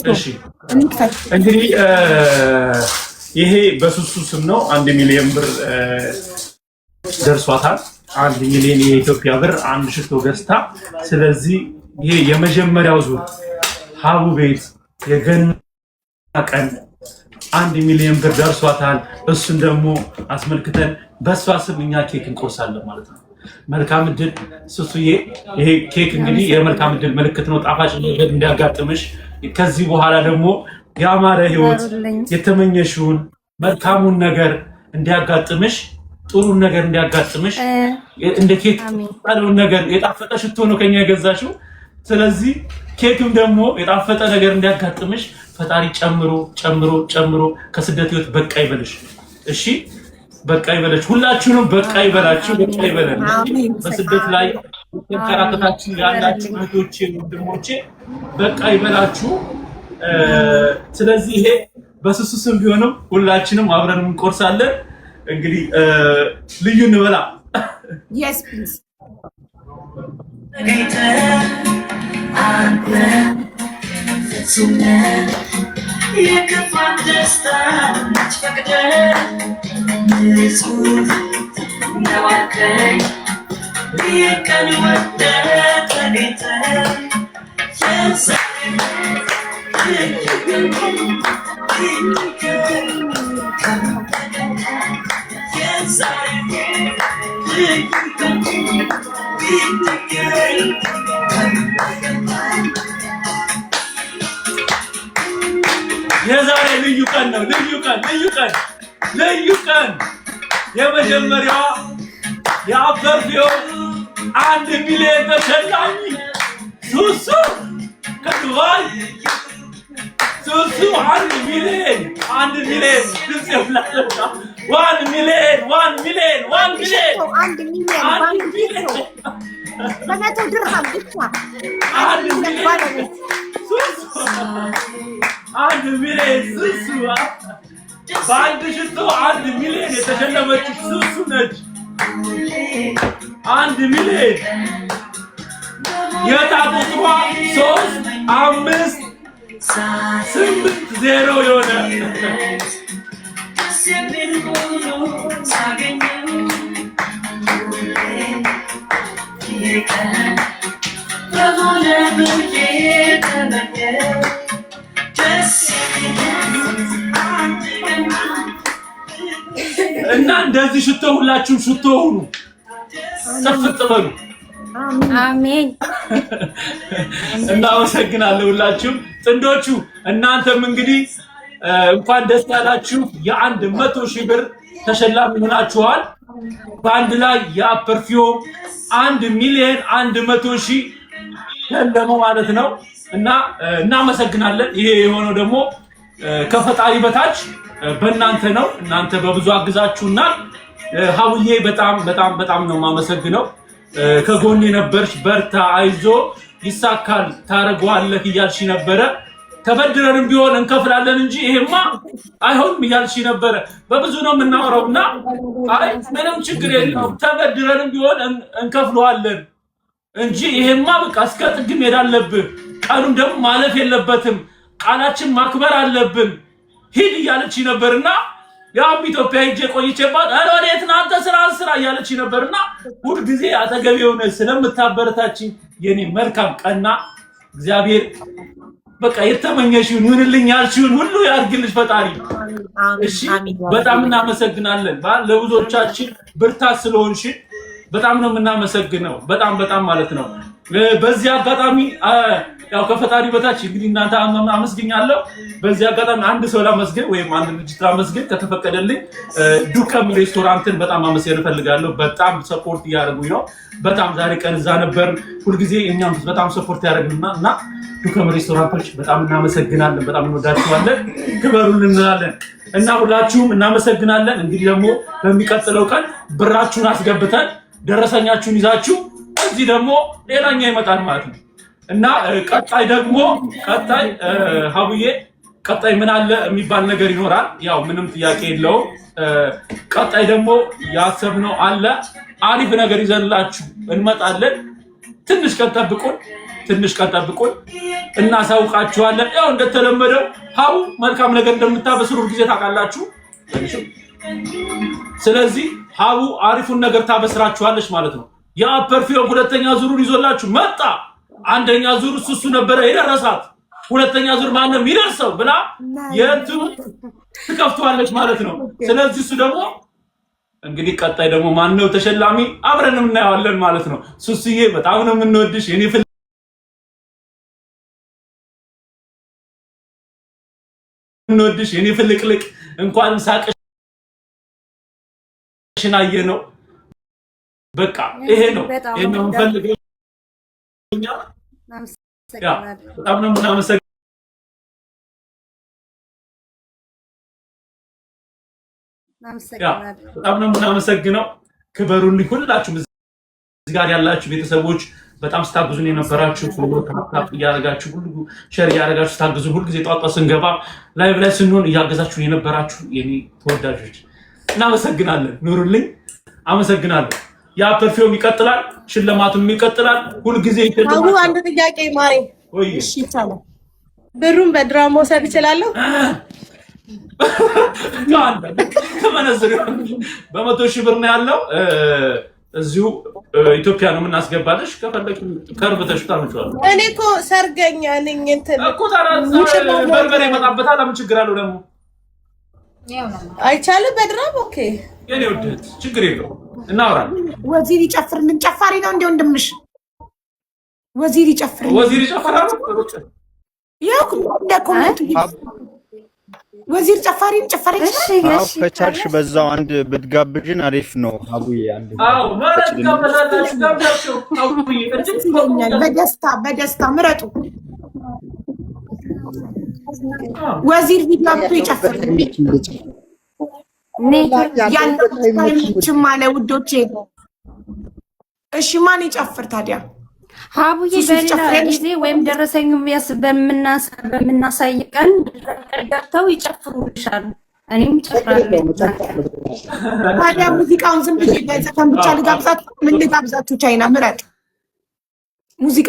እሺ እንግዲህ ይሄ በሱሱ ስም ነው 1 ሚሊዮን ብር ደርሷታል። 1 ሚሊዮን የኢትዮጵያ ብር አንድ ሽቶ ገዝታ። ስለዚህ ይሄ የመጀመሪያው ዙር ሀቡ ቤት የገና ቀን 1 ሚሊዮን ብር ደርሷታል። እሱን ደግሞ አስመልክተን በሷ ስም እኛ ኬክ እንቆርሳለን ማለት ነው። መልካም እድል ሱሱዬ። ይሄ ኬክ እንግዲህ የመልካም እድል ምልክት ነው። ጣፋጭ ነገር እንዲያጋጥምሽ ከዚህ በኋላ ደግሞ ያማረ ህይወት የተመኘሽውን መልካሙን ነገር እንዲያጋጥምሽ ጥሩን ነገር እንዲያጋጥምሽ እንደ ኬክ ያለውን ነገር የጣፈጠ ሽቶ ነው ከኛ የገዛሽው። ስለዚህ ኬክም ደግሞ የጣፈጠ ነገር እንዲያጋጥምሽ ፈጣሪ ጨምሮ ጨምሮ ጨምሮ ከስደት ህይወት በቃ ይበልሽ። እሺ በቃ ይበለች። ሁላችሁንም በቃ ይበላችሁ፣ በቃ ይበለን። በስደት ላይ ተከራከታችሁ ያላችሁ እህቶቼ ወንድሞቼ በቃ ይበላችሁ። ስለዚህ ይሄ በሱሱ ስም ቢሆንም ሁላችንም አብረን እንቆርሳለን። እንግዲህ ልዩ እንበላ። yes please የዛሬ ልዩ ቀን ነው። ልዩ ቀን ልዩ ቀን ልዩ ቀን የመጀመሪያዋ የአበርፊዮ 1 ሚሊዮን ተሸላሚ ሱሱ ከዱባይ ሱሱ 1 ሚሊዮን 1 ሚሊዮን ድምጽ ይብላል። 1 ሚሊዮን 1 ሚሊዮን 1 ሚሊዮን 1 ሚሊዮን በመቶ ድርሃም ብቻ 1 ሚሊዮን ሱሱ 1 ሚሊዮን ሱሱ በአንድ ሽቶ 1 ሚሊዮን የተሸለመች ሱሱ ነች። 1 ሚሊዮን የታቁጥሯ 3 5 8 0 የሆነ እና እንደዚህ ሽቶ ሁላችሁም ሽቶ ሁኑ፣ ጽፍጥ በሉ። አሜን። እናመሰግናለን ሁላችሁም ጥንዶቹ። እናንተም እንግዲህ እንኳን ደስ ያላችሁ። የ100,000 ብር ተሸላሚ ሆናችኋል። በአንድ ላይ የፐርፊውም 1 ሚሊዮን 100,000 ሸለመው ማለት ነው። እና እናመሰግናለን። ይሄ የሆነው ደግሞ ከፈጣሪ በታች በእናንተ ነው። እናንተ በብዙ አግዛችሁና ሀቡዬ በጣም በጣም በጣም ነው የማመሰግነው። ከጎኔ ነበርሽ። በርታ፣ አይዞ፣ ይሳካል፣ ታረጋለህ እያልሽ ነበረ። ተበድረንም ቢሆን እንከፍላለን እንጂ ይሄማ አይሆንም እያልሽ ነበረ። በብዙ ነው የምናወራውና አይ ምንም ችግር የለውም ተበድረንም ቢሆን እንከፍለዋለን እንጂ ይሄማ በቃ እስከ ጥግ መሄድ አለብን። ቀኑን ደግሞ ማለፍ የለበትም። ቃላችን ማክበር አለብን። ሂድ እያለች ነበርና ያው ኢትዮጵያ ሂጅ ቆይቼባት አረ ወዴት ነው አንተ ስራ እያለች ነበርና ሁሉ ጊዜ አጠገቤ ሆነ ስለምታበረታችኝ የኔ መልካም ቀና እግዚአብሔር በቃ የተመኘሽውን ይሁንልኝ ያልሽውን ሁሉ ያርግልሽ ፈጣሪ። እሺ በጣም እናመሰግናለን። ለብዙዎቻችን ብርታት ስለሆንሽ በጣም ነው የምናመሰግነው። በጣም በጣም ማለት ነው። በዚህ አጋጣሚ ያው ከፈጣሪ በታች እንግዲህ እናንተ አመስግኛለሁ። በዚህ አጋጣሚ አንድ ሰው ላመስግን ወይም አንድ ድርጅት ላመስግን ከተፈቀደልኝ ዱከም ሬስቶራንትን በጣም አመስገን እፈልጋለሁ። በጣም ሰፖርት እያደረጉኝ ነው። በጣም ዛሬ ቀን እዛ ነበር። ሁልጊዜ እኛም በጣም ሰፖርት ያደርጉና እና ዱከም ሬስቶራንቶች በጣም እናመሰግናለን። በጣም እንወዳችኋለን። ክበሩልን እንላለን እና ሁላችሁም እናመሰግናለን። እንግዲህ ደግሞ በሚቀጥለው ቀን ብራችሁን አስገብተን ደረሰኛችሁን ይዛችሁ እዚህ ደግሞ ሌላኛ ይመጣል ማለት ነው እና ቀጣይ ደግሞ ሀቡዬ ቀጣይ ምን አለ የሚባል ነገር ይኖራል። ያው ምንም ጥያቄ የለውም። ቀጣይ ደግሞ ያሰብነው አለ። አሪፍ ነገር ይዘንላችሁ እንመጣለን። ትንሽ ቀን ጠብቁን። ትንሽ ቀን ጠብቁን እናሳውቃችኋለን። ያው እንደተለመደው ሀቡ መልካም ነገር እንደምታበስሩ ጊዜ ታውቃላችሁ። ስለዚህ ሀቡ አሪፉን ነገር ታበስራችኋለች ማለት ነው። የፐርፊውም ሁለተኛ ዙሩን ይዞላችሁ መጣ። አንደኛ ዙር እሱ ነበረ የደረሳት፣ ሁለተኛ ዙር ማንም ይደርሰው ብላ የእንትኑ ትከፍቷለች ማለት ነው። ስለዚህ እሱ ደግሞ እንግዲህ ቀጣይ ደግሞ ማነው ተሸላሚ አብረን እናየዋለን ማለት ነው። ሱስዬ በጣም ነው የምንወድሽ የኔ እንወድሽ የኔ ፍልቅልቅ እንኳን ሳቅሽን አየነው። በቃ ይሄ ነው የምንፈልገው። በጣም ነው የምናመሰግነው። በጣም ነው የምናመሰግነው። ክበሩልኝ ሁላችሁም እዚህ ጋር ያላችሁ ቤተሰቦች በጣም ስታግዙን የነበራችሁ ታፕ እያደረጋችሁ ሁሉ ሼር እያደረጋችሁ ስታግዙን ሁሉ ጊዜ ጧጧ ስንገባ ላይቭ ላይ ስንሆን እያገዛችሁ የነበራችሁ የኔ ተወዳጆች እናመሰግናለን። ኑሩልኝ። አመሰግናለሁ። ያ ፐርፊውም ይቀጥላል፣ ሽልማቱም ይቀጥላል። ሁሉ ጊዜ ይተደማል። አሁን አንድ ጥያቄ ማሬ፣ እሺ ይቻላል? ብሩን በድራም መውሰድ እችላለሁ? ከመነዝር በ100,000 ብር ነው ያለው። እዚሁ ኢትዮጵያ ነው የምናስገባለሽ። ከፈለክ ከርብተሽ ታምጪዋለሽ። እኔ እኮ ሰርገኛ ነኝ እንትን እኮ ታዲያ በርበሬ ይመጣበታል። ምን ችግር አለው ደግሞ? አይቻልም በድራም? ኦኬ የኔ ወደት ችግር የለውም። እናወራለን። ወዚር ይጨፍርልን። ጨፋሪ ነው እንዴ ወንድምሽ? ወዚር ይጨፍርልን። ወዚር ይጨፍራል። ያው ኮሜንት ወዚር ጨፋሪን ጨፈረ ይችላል። ከቻልሽ በዛው አንድ ብትጋብዥን አሪፍ ነው። አቡዬ አንድ ማለት ጋብዛላችሁ ጋብዛችሁ አቡዬ በደስታ ምረጡ። ወዚር ቢጋብቱ ይጨፍርልን። ያንቺም አለ ውዶቼ። እሺ ማን ይጨፍር ታዲያ? ሀቡዬ በሌላ ጊዜ ወይም ደረሰኙ በምናሳይ ቀን ገብተው ይጨፍሩልሻል። እኔም ጨፍራለሁ። ታዲያ ሙዚቃውን ዝም ብዬ በዘፈን ብቻ ልጋብዛችሁ? ምን ልጋብዛችሁ? ቻይና ምረጥ ሙዚቃ